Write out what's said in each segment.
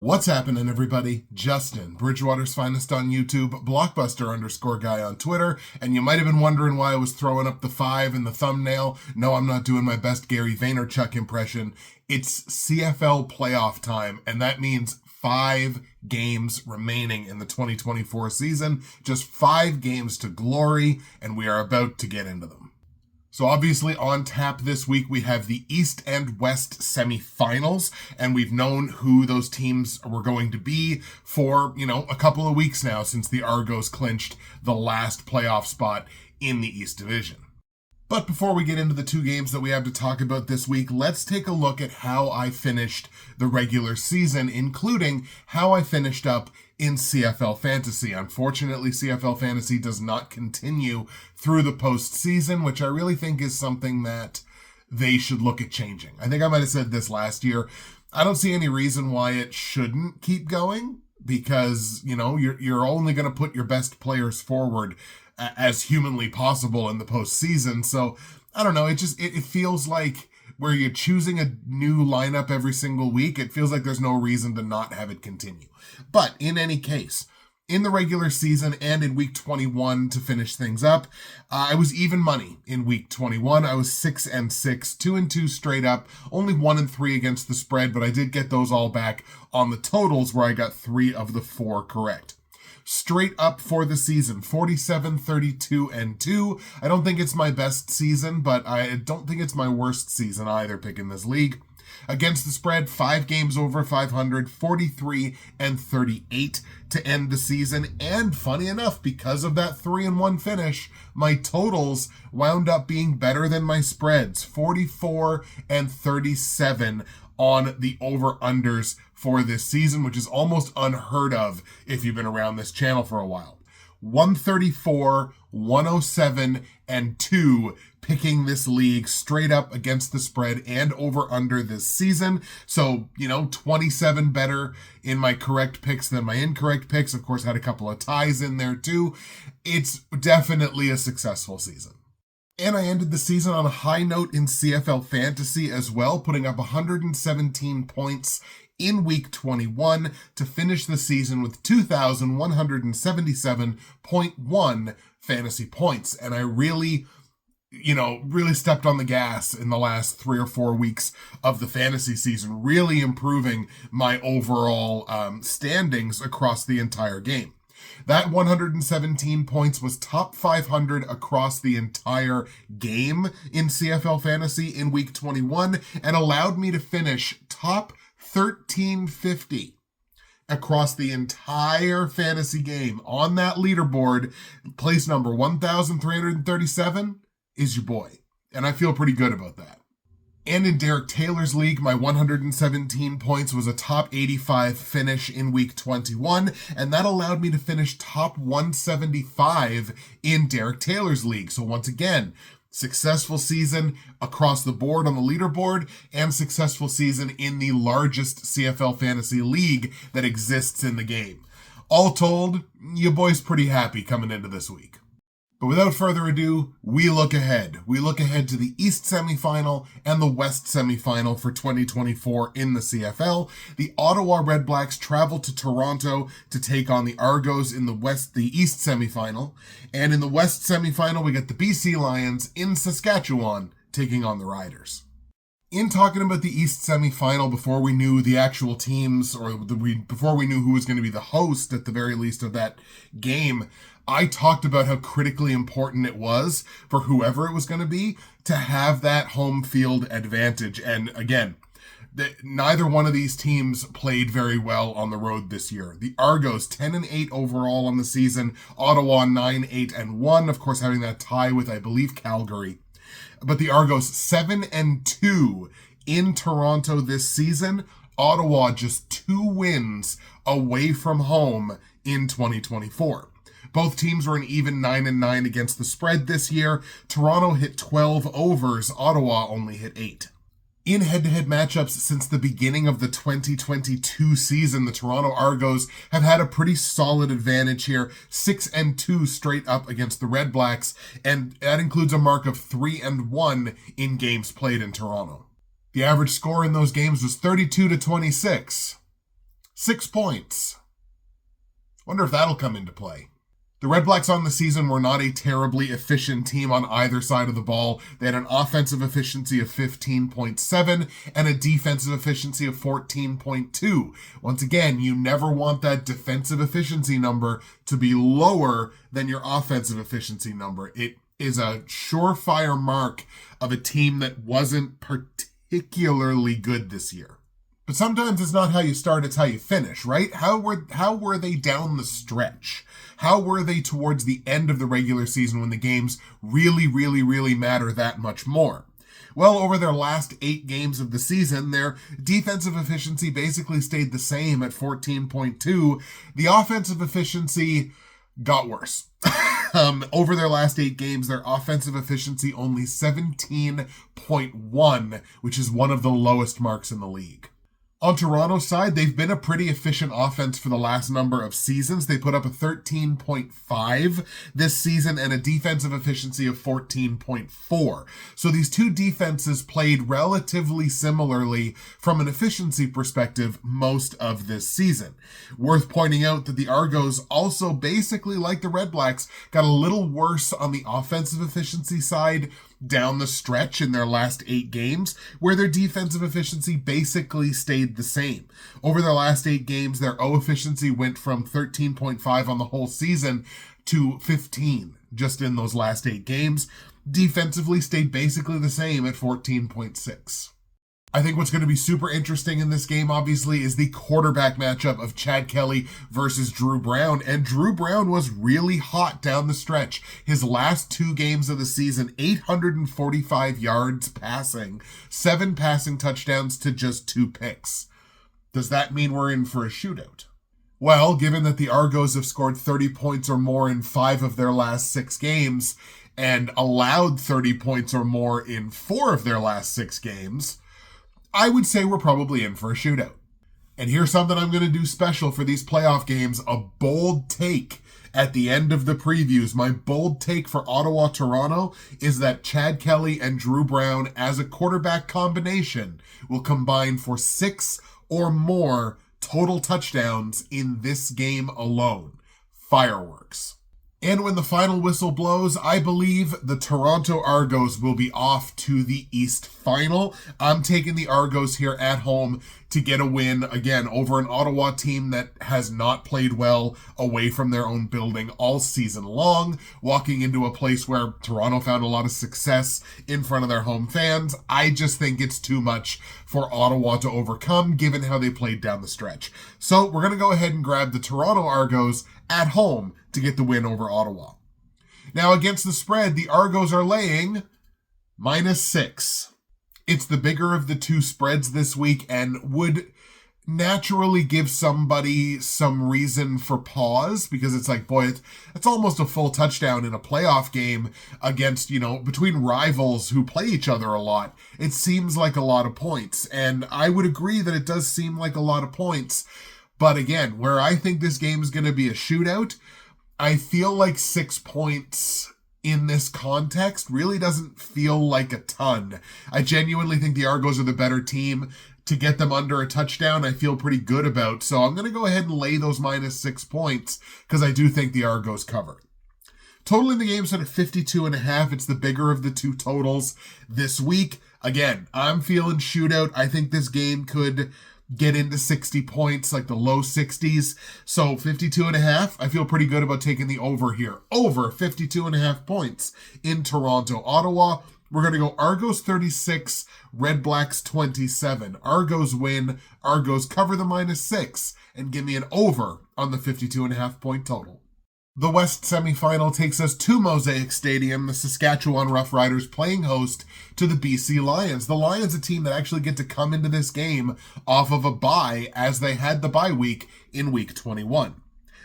What's happening, everybody? Justin, Bridgewater's finest on YouTube, Blockbuster_guy on Twitter, and you might have been wondering why I was throwing up the 5 in the thumbnail. No, I'm not doing my best Gary Vaynerchuk impression. It's CFL playoff time, and that means 5 games remaining in the 2024 season. Just 5 games to glory, and we are about to get into them. So obviously on tap this week, we have the East and West semifinals, and we've known who those teams were going to be for, a couple of weeks now since the Argos clinched the last playoff spot in the East Division. But before we get into the 2 games that we have to talk about this week, let's take a look at how I finished the regular season, including how I finished up in CFL Fantasy. Unfortunately, CFL Fantasy does not continue through the postseason, which I really think is something that they should look at changing. I think I might have said this last year. I don't see any reason why it shouldn't keep going because, you're only going to put your best players forward as humanly possible in the postseason. So I don't know. It feels like where you're choosing a new lineup every single week, it feels like there's no reason to not have it continue. But in any case, in the regular season and in week 21 to finish things up, I was even money in week 21. I was 6-6, 2-2 straight up, only 1-3 against the spread, but I did get those all back on the totals where I got 3 of the 4 correct. Straight up for the season, 47, 32, and 2. I don't think it's my best season, but I don't think it's my worst season either picking this league. Against the spread, 5 games over 500, 43 and 38 to end the season. And funny enough, because of that 3-1 finish, my totals wound up being better than my spreads, 44 and 37 on the over-unders for this season, which is almost unheard of if you've been around this channel for a while. 134, 107, and 2 picking this league straight up against the spread and over-under this season. So, 27 better in my correct picks than my incorrect picks. Of course, had a couple of ties in there too. It's definitely a successful season. And I ended the season on a high note in CFL Fantasy as well, putting up 117 points in week 21 to finish the season with 2,177.1 fantasy points. And I really stepped on the gas in the last 3 or 4 weeks of the fantasy season, really improving my overall standings across the entire game. That 117 points was top 500 across the entire game in CFL Fantasy in week 21 and allowed me to finish top 1350 across the entire fantasy game. On that leaderboard, place number 1,337 is your boy. And I feel pretty good about that. And in Derek Taylor's league, my 117 points was a top 85 finish in week 21, and that allowed me to finish top 175 in Derek Taylor's league. So once again, successful season across the board on the leaderboard and successful season in the largest CFL fantasy league that exists in the game. All told, your boy's pretty happy coming into this week. But without further ado, we look ahead. We look ahead to the East semifinal and the West semifinal for 2024 in the CFL. The Ottawa REDBLACKS travel to Toronto to take on the Argos in the East semifinal. And in the West semifinal, we get the BC Lions in Saskatchewan taking on the Riders. In talking about the East semifinal, before we knew the actual teams, before we knew who was going to be the host at the very least of that game, I talked about how critically important it was for whoever it was going to be to have that home field advantage. And again, neither one of these teams played very well on the road this year. The Argos 10-8 overall on the season, Ottawa 9-8-1, of course having that tie with, I believe, Calgary. But the Argos 7-2 in Toronto this season, Ottawa just 2 wins away from home in 2024. Both teams were an even 9-9 against the spread this year. Toronto hit 12 overs. Ottawa only hit 8. In head-to-head matchups since the beginning of the 2022 season, the Toronto Argos have had a pretty solid advantage here, 6-2 straight up against the REDBLACKS, and that includes a mark of 3-1 in games played in Toronto. The average score in those games was 32-26. 6 points. Wonder if that'll come into play. The REDBLACKS on the season were not a terribly efficient team on either side of the ball. They had an offensive efficiency of 15.7 and a defensive efficiency of 14.2. Once again, you never want that defensive efficiency number to be lower than your offensive efficiency number. It is a surefire mark of a team that wasn't particularly good this year. But sometimes it's not how you start, it's how you finish, right? How were they down the stretch? How were they towards the end of the regular season when the games really, really, really matter that much more? Well, over their last 8 games of the season, their defensive efficiency basically stayed the same at 14.2. The offensive efficiency got worse. Over their last 8 games, their offensive efficiency only 17.1, which is one of the lowest marks in the league. On Toronto's side, they've been a pretty efficient offense for the last number of seasons. They put up a 13.5 this season and a defensive efficiency of 14.4. So these two defenses played relatively similarly from an efficiency perspective most of this season. Worth pointing out that the Argos also basically, like the REDBLACKS, got a little worse on the offensive efficiency side down the stretch in their last 8 games, where their defensive efficiency basically stayed the same. Over their last 8 games, their O efficiency went from 13.5 on the whole season to 15 just in those last 8 games. Defensively stayed basically the same at 14.6. I think what's going to be super interesting in this game, obviously, is the quarterback matchup of Chad Kelly versus Drew Brown. And Drew Brown was really hot down the stretch. His last 2 games of the season, 845 yards passing, 7 passing touchdowns to just 2 picks. Does that mean we're in for a shootout? Well, given that the Argos have scored 30 points or more in 5 of their last 6 games, and allowed 30 points or more in 4 of their last 6 games, I would say we're probably in for a shootout. And here's something I'm going to do special for these playoff games, a bold take at the end of the previews. My bold take for Ottawa, Toronto is that Chad Kelly and Drew Brown as a quarterback combination will combine for 6 or more total touchdowns in this game alone. Fireworks. And when the final whistle blows, I believe the Toronto Argos will be off to the East Final. I'm taking the Argos here at home to get a win, again, over an Ottawa team that has not played well away from their own building all season long, walking into a place where Toronto found a lot of success in front of their home fans. I just think it's too much for Ottawa to overcome, given how they played down the stretch. So we're going to go ahead and grab the Toronto Argos at home to get the win over Ottawa. Now, against the spread, the Argos are laying -6. It's the bigger of the 2 spreads this week and would naturally give somebody some reason for pause, because it's like, boy, it's almost a full touchdown in a playoff game against, between rivals who play each other a lot. It seems like a lot of points, and I would agree that it does seem like a lot of points. But again, where I think this game is going to be a shootout, I feel like 6 points in this context really doesn't feel like a ton. I genuinely think the Argos are the better team. To get them under a touchdown, I feel pretty good about. So I'm going to go ahead and lay those -6 points because I do think the Argos cover. Total in the game is at 52.5. It's the bigger of the 2 totals this week. Again, I'm feeling shootout. I think this game could get into 60 points, like the low 60s. So 52.5, I feel pretty good about taking the over here. Over 52.5 points in Toronto. Ottawa, we're going to go Argos 36, REDBLACKS 27. Argos win, Argos cover the -6, and give me an over on the 52.5 point total. The West semifinal takes us to Mosaic Stadium, the Saskatchewan Roughriders playing host to the BC Lions. The Lions, a team that actually get to come into this game off of a bye, as they had the bye week in week 21.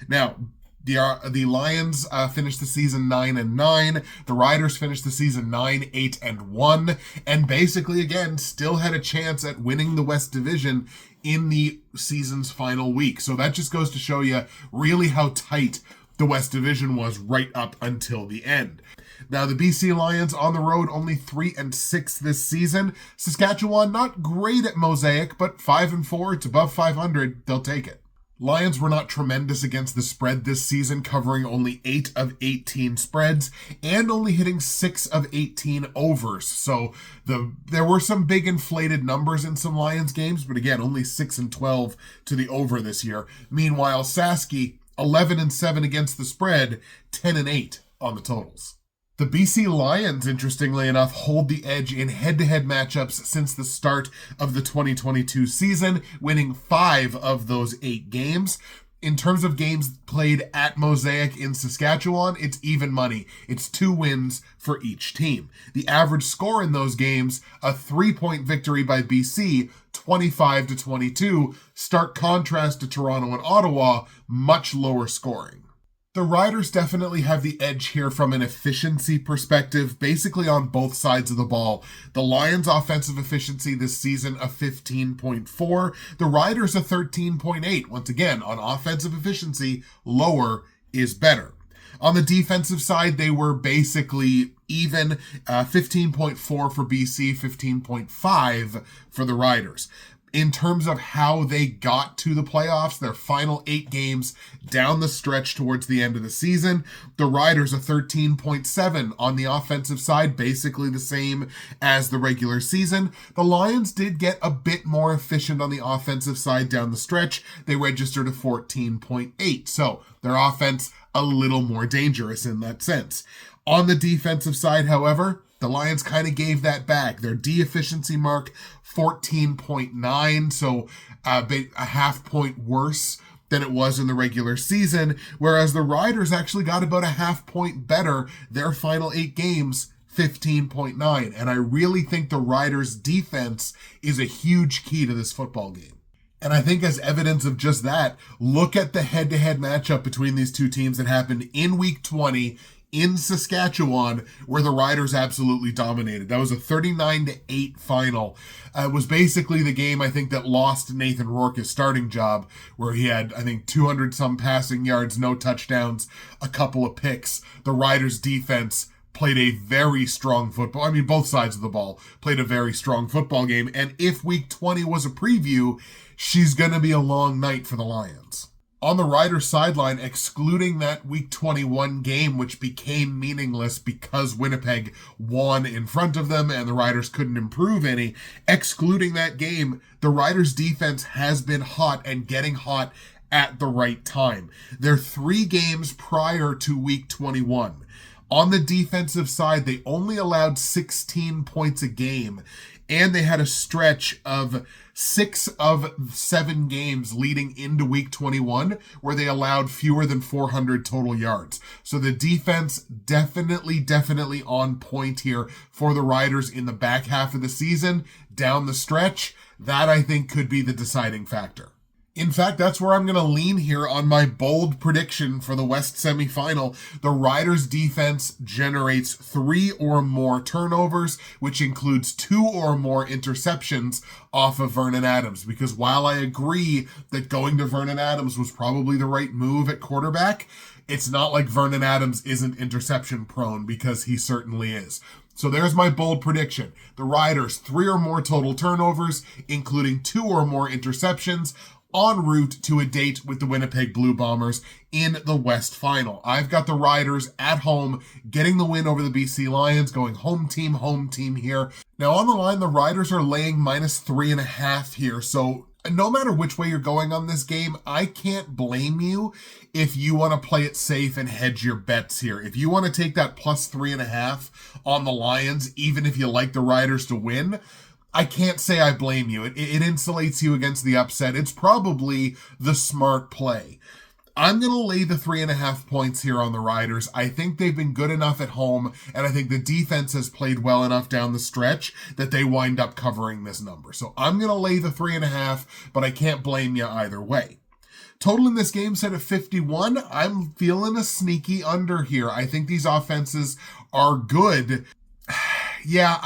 Now, the Lions finished the season 9-9. The Riders finished the season 9-8-1, and basically, again, still had a chance at winning the West Division in the season's final week. So that just goes to show you really how tight the West Division was right up until the end. Now, the BC Lions on the road, only 3-6 this season. Saskatchewan, not great at Mosaic, but 5-4. It's above 500. They'll take it. Lions were not tremendous against the spread this season, covering only 8 of 18 spreads and only hitting 6 of 18 overs. So there were some big inflated numbers in some Lions games, but again, only 6 and 12 to the over this year. Meanwhile, Sasky, 11 and 7 against the spread, 10 and 8 on the totals. The BC Lions, interestingly enough, hold the edge in head-to-head matchups since the start of the 2022 season, winning 5 of those 8 games. In terms of games played at Mosaic in Saskatchewan, it's even money. It's 2 wins for each team. The average score in those games, a 3-point victory by BC, 25-22. Stark contrast to Toronto and Ottawa, much lower scoring. The Riders definitely have the edge here from an efficiency perspective, basically on both sides of the ball. The Lions' offensive efficiency this season, a 15.4. The Riders, a 13.8. Once again, on offensive efficiency, lower is better. On the defensive side, they were basically even, 15.4 for BC, 15.5 for the Riders. In terms of how they got to the playoffs, their final 8 games down the stretch towards the end of the season, the Riders a 13.7 on the offensive side, basically the same as the regular season. The Lions did get a bit more efficient on the offensive side down the stretch. They registered a 14.8. So their offense a little more dangerous in that sense. On the defensive side, however, the Lions kind of gave that back. Their D-efficiency mark, 14.9, so a half point worse than it was in the regular season, whereas the Riders actually got about a half point better their final 8 games, 15.9. And I really think the Riders' defense is a huge key to this football game. And I think as evidence of just that, look at the head-to-head matchup between these two teams that happened in Week 20 in Saskatchewan, where the Riders absolutely dominated. That was a 39-8 final. It was basically the game, I think, that lost Nathan Rourke his starting job, where he had, I think, 200-some passing yards, no touchdowns, a couple of picks. The Riders' defense played a very strong football. I mean, both sides of the ball played a very strong football game. And if Week 20 was a preview, she's going to be a long night for the Lions. On the Riders' sideline, excluding that Week 21 game, which became meaningless because Winnipeg won in front of them and the Riders couldn't improve any, excluding that game, the Riders' defense has been hot and getting hot at the right time. Their 3 games prior to Week 21, on the defensive side, they only allowed 16 points a game, and they had a stretch of 6 of 7 games leading into Week 21 where they allowed fewer than 400 total yards. So the defense definitely on point here for the Riders in the back half of the season. Down the stretch, that I think could be the deciding factor. In fact, that's where I'm going to lean here on my bold prediction for the West semifinal. The Riders' defense generates 3 or more turnovers, which includes 2 or more interceptions off of Vernon Adams. Because while I agree that going to Vernon Adams was probably the right move at quarterback, it's not like Vernon Adams isn't interception prone, because he certainly is. So there's my bold prediction. The Riders, 3 or more total turnovers, including 2 or more interceptions, en route to a date with the Winnipeg Blue Bombers in the West Final. I've got the Riders at home getting the win over the BC Lions, going home team here. Now on the line, the Riders are laying -3.5 here. So no matter which way you're going on this game, I can't blame you if you want to play it safe and hedge your bets here. If you want to take that +3.5 on the Lions, even if you like the Riders to win, I can't say I blame you. It insulates you against the upset. It's probably the smart play. I'm going to lay the 3.5 points here on the Riders. I think they've been good enough at home, and I think the defense has played well enough down the stretch that they wind up covering this number. So I'm going to lay the 3.5, but I can't blame you either way. Total in this game set at 51. I'm feeling a sneaky under here. I think these offenses are good. Yeah,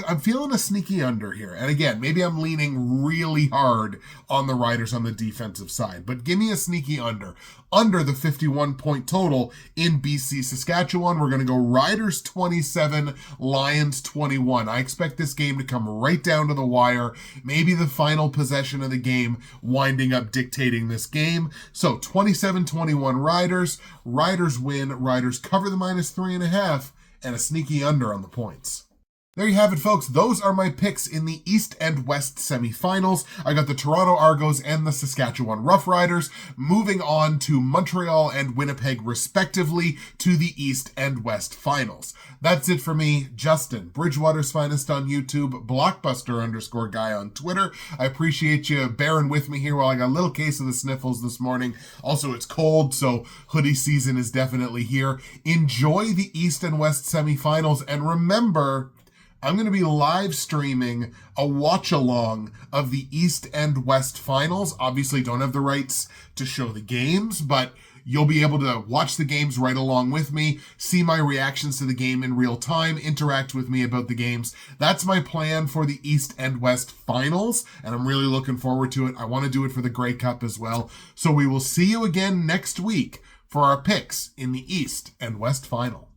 I'm feeling a sneaky under here. And again, maybe I'm leaning really hard on the Riders on the defensive side. But give me a sneaky under. Under the 51-point total in BC Saskatchewan. We're going to go Riders 27, Lions 21. I expect this game to come right down to the wire. Maybe the final possession of the game winding up dictating this game. So 27-21 Riders. Riders win. Riders cover the -3.5. And a sneaky under on the points. There you have it, folks. Those are my picks in the East and West semifinals. I got the Toronto Argos and the Saskatchewan Roughriders moving on to Montreal and Winnipeg, respectively, to the East and West finals. That's it for me, Justin, Bridgewater's Finest on YouTube, Blockbuster_guy on Twitter. I appreciate you bearing with me here while I got a little case of the sniffles this morning. Also, it's cold, so hoodie season is definitely here. Enjoy the East and West semifinals, and remember, I'm going to be live streaming a watch-along of the East and West finals. Obviously, don't have the rights to show the games, but you'll be able to watch the games right along with me, see my reactions to the game in real time, interact with me about the games. That's my plan for the East and West finals, and I'm really looking forward to it. I want to do it for the Grey Cup as well. So we will see you again next week for our picks in the East and West final.